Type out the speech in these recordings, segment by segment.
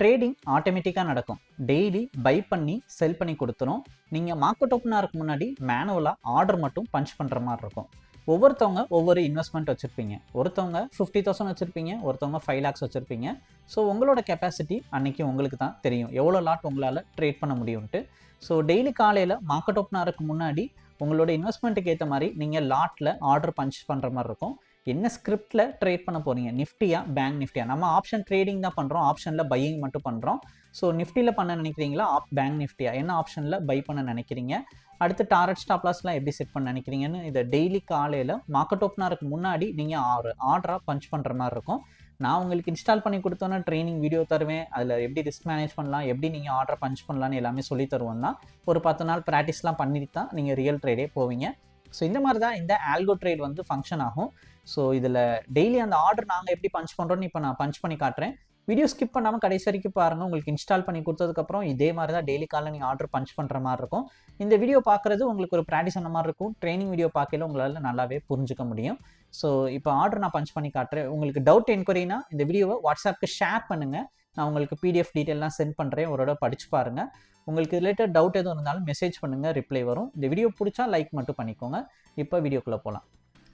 Trading ஆட்டோமேட்டிக்காக நடக்கும். Daily by பண்ணி செல் பண்ணி கொடுத்துரும். நீங்கள் மார்க்கெட் ஓப்பன் ஆகிறதுக்கு முன்னாடி மேனுவலாக ஆர்டர் மட்டும் பஞ்ச் பண்ணுற மாதிரி இருக்கும். ஒவ்வொருத்தவங்க ஒவ்வொரு இன்வெஸ்ட்மெண்ட் வச்சுருப்பீங்க. ஒருத்தவங்க 50,000 வச்சுருப்பீங்க, ஒருத்தவங்க 5 lakhs வச்சுருப்பீங்க. ஸோ உங்களோட கெப்பாசிட்டி அன்றைக்கி உங்களுக்கு தான் தெரியும், எவ்வளோ லாட் உங்களால் ட்ரேட் பண்ண முடியும்ட்டு. ஸோ டெய்லி காலையில் மார்க்கெட் ஓப்பன் ஆகிறதுக்கு முன்னாடி உங்களோட இன்வெஸ்ட்மெண்ட்டுக்கு ஏற்ற மாதிரி நீங்கள் லாட்டில் ஆர்டர் பஞ்ச் பண்ணுற மாதிரி இருக்கும். என்ன ஸ்கிரிப்டில் ட்ரேட் பண்ண போகிறீங்க, நிஃப்டியா பேங்க் நிஃப்டியா? நம்ம ஆப்ஷன் ட்ரேடிங் தான் பண்ணுறோம், ஆப்ஷனில் பையிங் மட்டும் பண்ணுறோம். ஸோ நிஃப்டியில் பண்ண நினைக்கிறீங்களா, பேங்க் நிஃப்டியா, என்ன ஆப்ஷனில் பை பண்ண நினைக்கிறீங்க, அடுத்து டாரட் ஸ்டாப் லாஸ்லாம் எப்படி செட் பண்ண நினைக்கிறீங்கன்னு இதை டெய்லி காலையில் மார்க்கெட் ஓப்பன் ஆகிறதுக்கு முன்னாடி நீங்கள் ஆர்டராக பஞ்ச் பண்ணுற மாதிரி இருக்கும். நான் உங்களுக்கு இன்ஸ்டால் பண்ணி கொடுத்தோன்னா ட்ரைனிங் வீடியோ தருவேன். அதில் எப்படி ரிஸ்க் மேனேஜ் பண்ணலாம், எப்படி நீங்கள் ஆர்டர் பஞ்ச் பண்ணலான்னு எல்லாமே சொல்லி தருவோம்னா ஒரு 10 நாள் ப்ராக்டிஸ்லாம் பண்ணிட்டு தான் நீங்கள் ரியல் ட்ரேடே போவீங்க. ஸோ இந்த மாதிரி தான் இந்த ஆல்கோ ட்ரேட் வந்து ஃபங்க்ஷன் ஆகும். ஸோ இதில் டெய்லி அந்த ஆர்டர் நாங்கள் எப்படி பஞ்ச் பண்ணுறோன்னு இப்போ நான் பஞ்ச் பண்ணி காட்டுறேன். வீடியோ ஸ்கிப் பண்ணாமல் கடைசி வரைக்கும் பாருங்கள். உங்களுக்கு இன்ஸ்டால் பண்ணி கொடுத்ததுக்கப்புறம் இதே மாதிரி தான் டெய்லி காலையில் நீங்கள் ஆர்டர் பஞ்ச் பண்ணுற மாதிரி இருக்கும். இந்த வீடியோ பார்க்குறது உங்களுக்கு ஒரு ப்ராக்டிஸ் ஆன மாதிரி இருக்கும். ட்ரைனிங் வீடியோ பார்க்கல உங்களால் நல்லாவே புரிஞ்சுக்க முடியும். ஸோ இப்போ ஆர்டர் நான் பஞ்ச் பண்ணி காட்டுறேன். உங்களுக்கு டவுட் என்கொயரினா இந்த வீடியோவை வாட்ஸ்அப்புக்கு ஷேர் பண்ணுங்கள். நான் உங்களுக்கு PDF டீட்டெயிலாம் சென்ட் பண்ணுறேன், ஒரு தடவை படிச்சு பாருங்கள். உங்களுக்கு ரிலேட்டட் டவுட் எதுவும் இருந்தாலும் மெசேஜ் பண்ணுங்கள், ரிப்ளை வரும். இந்த வீடியோ பிடிச்சா லைக் மட்டும் பண்ணிக்கோங்க. இப்போ வீடியோக்குள்ளே போகலாம்.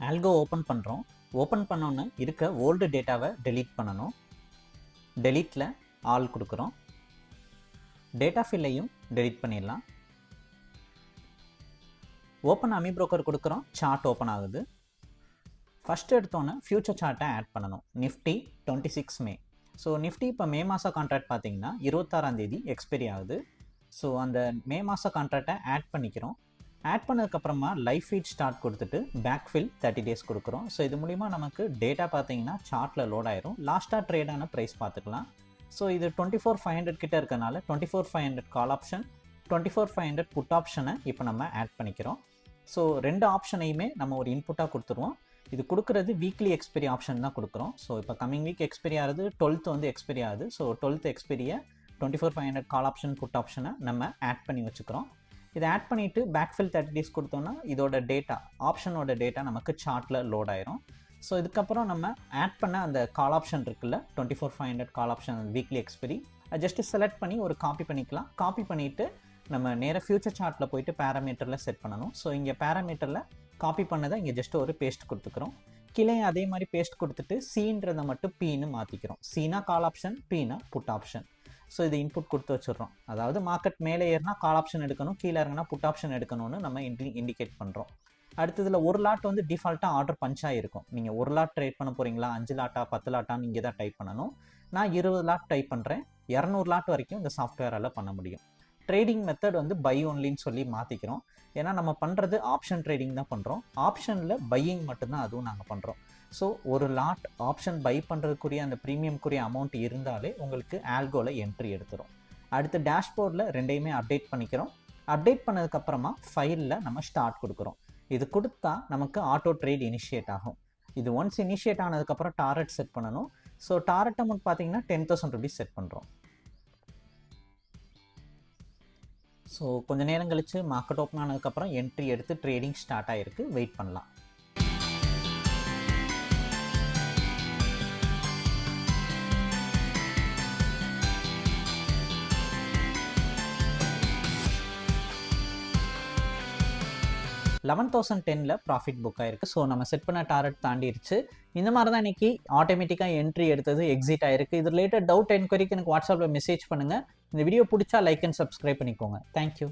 ஆல்கோ ஓப்பன் பண்ணுறோம். ஓப்பன் பண்ணோன்னு இருக்க ஓல்டு டேட்டாவை டெலீட் பண்ணணும். டெலீட்டில் ஆல் கொடுக்குறோம். டேட்டா ஃபில்லையும் டெலீட் பண்ணிடலாம். ஓப்பன் அமி ப்ரோக்கர் கொடுக்குறோம். சார்ட் ஓப்பன் ஆகுது. ஃபஸ்ட்டு எடுத்தோன்னே ஃபியூச்சர் சார்ட்டை ஆட் பண்ணணும். நிஃப்டி 26 மே. ஸோ நிஃப்டி இப்போ மே மாத கான்ட்ராக்ட் பார்த்தீங்கன்னா 26ஆம் தேதி எக்ஸ்பைரி ஆகுது. ஸோ அந்த மே மாத கான்ட்ராக்டை ஆட் பண்ணிக்கிறோம். ஆட் பண்ணதுக்கப்புறமா லைவ் ஃபீட் ஸ்டார்ட் கொடுத்துட்டு பேக்ஃபில் 30 days கொடுக்குறோம். ஸோ இது மூலிமா நமக்கு டேட்டா பார்த்தீங்கன்னா சார்ட்டில் லோட் ஆயிரும். லாஸ்ட்டாக ட்ரேடான ப்ரைஸ் பார்த்துக்கலாம். ஸோ இது 24,500 கிட்ட இருக்கனால 24,500 கால் ஆப்ஷன், 24,500 புட் ஆப்ஷனை இப்போ நம்ம ஆட் பண்ணிக்கிறோம். ஸோ ரெண்டு ஆப்ஷனையுமே நம்ம ஒரு இன்புட்டாக கொடுத்துருவோம். இது கொடுக்குறது வீக்லி எக்ஸ்பைரி ஆப்ஷன் தான் கொடுக்குறோம். ஸோ இப்போ கமிங் வீக் எக்ஸ்பைரி ஆகுது, 12th வந்து எக்ஸ்பைரி ஆகுது. ஸோ 12th எக்ஸ்பைரியை 24,500 கால் ஆப்ஷன் புட் ஆப்ஷனை நம்ம ஆட் பண்ணி வச்சுக்கிறோம். இதை ஆட் பண்ணிவிட்டு பேக்ஃபில் 30 days கொடுத்தோன்னா இதோட டேட்டா, ஆப்ஷனோட டேட்டா நமக்கு சார்ட்டில் லோட் ஆயிரும். ஸோ இதுக்கப்புறம் நம்ம ஆட் பண்ண அந்த கால் ஆப்ஷன் இருக்குல்ல, 24,500 கால் ஆப்ஷன் வீக்லி எக்ஸ்பைரி, அதை ஜஸ்ட்டு செலக்ட் பண்ணி ஒரு காப்பி பண்ணிக்கலாம். காப்பி பண்ணிவிட்டு நம்ம நேராக ஃபியூச்சர் சார்ட்டில் போயிட்டு பேராமீட்டரில் செட் பண்ணணும். ஸோ இங்கே பேராமீட்டரில் காப்பி பண்ணதை இங்கே ஜஸ்ட் ஒரு பேஸ்ட் கொடுத்துக்கிறோம். கீழே அதே மாதிரி பேஸ்ட் கொடுத்துட்டு சீன்றதை மட்டும் பீன்னு மாற்றிக்கிறோம். சீனா கால் ஆப்ஷன், பீனா புட் ஆப்ஷன். ஸோ இது இன்புட் கொடுத்து வச்சுடுறோம். அதாவது மார்க்கெட் மேலே ஏறினா கால் ஆப்ஷன் எடுக்கணும், கீழே இறங்கினா புட் ஆப்ஷன் எடுக்கணும்னு நம்ம இண்டிகேட் பண்ணுறோம். அடுத்ததில் ஒரு லாட் வந்து டிஃபால்ட்டாக ஆர்டர் பஞ்சாக இருக்கும். நீங்கள் ஒரு லாட் ட்ரேட் பண்ண போகிறீங்களா, 5 லாட்டா 10 லாட்டான்னு இங்கே தான் டைப் பண்ணணும். நான் 20 லாட் டைப் பண்ணுறேன். 200 லாட் வரைக்கும் இந்த சாஃப்ட்வேரால் பண்ண முடியும். ட்ரேடிங் மெத்தட் வந்து பை ஒன்லின்னு சொல்லி மாற்றிக்கிறோம். ஏன்னா நம்ம பண்ணுறது ஆப்ஷன் ட்ரேடிங் தான் பண்ணுறோம். ஆப்ஷனில் பையிங் மட்டும்தான் அதுவும் நாங்கள் பண்ணுறோம். ஸோ ஒரு லாட் ஆப்ஷன் பை பண்ணுறதுக்குரிய அந்த ப்ரீமியம்க்குரிய அமௌண்ட் இருந்தாலே உங்களுக்கு ஆல்கோவில் என்ட்ரி எடுத்துரும். அடுத்து டேஷ்போர்டில் ரெண்டையுமே அப்டேட் பண்ணிக்கிறோம். அப்டேட் பண்ணதுக்கப்புறமா ஃபைலில் நம்ம ஸ்டார்ட் கொடுக்குறோம். இது கொடுத்தா நமக்கு ஆட்டோ ட்ரேட் இனிஷியேட் ஆகும். இது ஒன்ஸ் இனிஷியேட் ஆனதுக்கப்புறம் டாரட் செட் பண்ணணும். ஸோ டாரட் அமௌண்ட் பார்த்தீங்கன்னா 10,000 rupees செட் பண்ணுறோம். ஸோ கொஞ்சம் நேரம் கழித்து மார்க்கெட் ஓப்பன் ஆனதுக்கப்புறம் என்ட்ரி எடுத்து ட்ரேடிங் ஸ்டார்ட் ஆகிருக்கு. வெயிட் பண்ணலாம். $11,010 ப்ராஃபிட் புக் ஆயிருக்கு. ஸோ நம்ம செட் பண்ண டாரட் தாண்டிடுச்சு. இந்த மாதிரி தான் இன்றைக்கி ஆட்டோமேட்டிக்காக என்ட்ரி எடுத்தது எக்ஸிட் ஆயிருக்கு. இது ரிலேட்டட் டவுட் என்கொயரிக்கு எனக்கு வாட்ஸ்அப்பில் மெசேஜ் பண்ணுங்கள். இந்த வீடியோ பிடிச்சா லைக் அண்ட் சப்ஸ்கிரைப் பண்ணிக்கோங்க. தேங்க்யூ.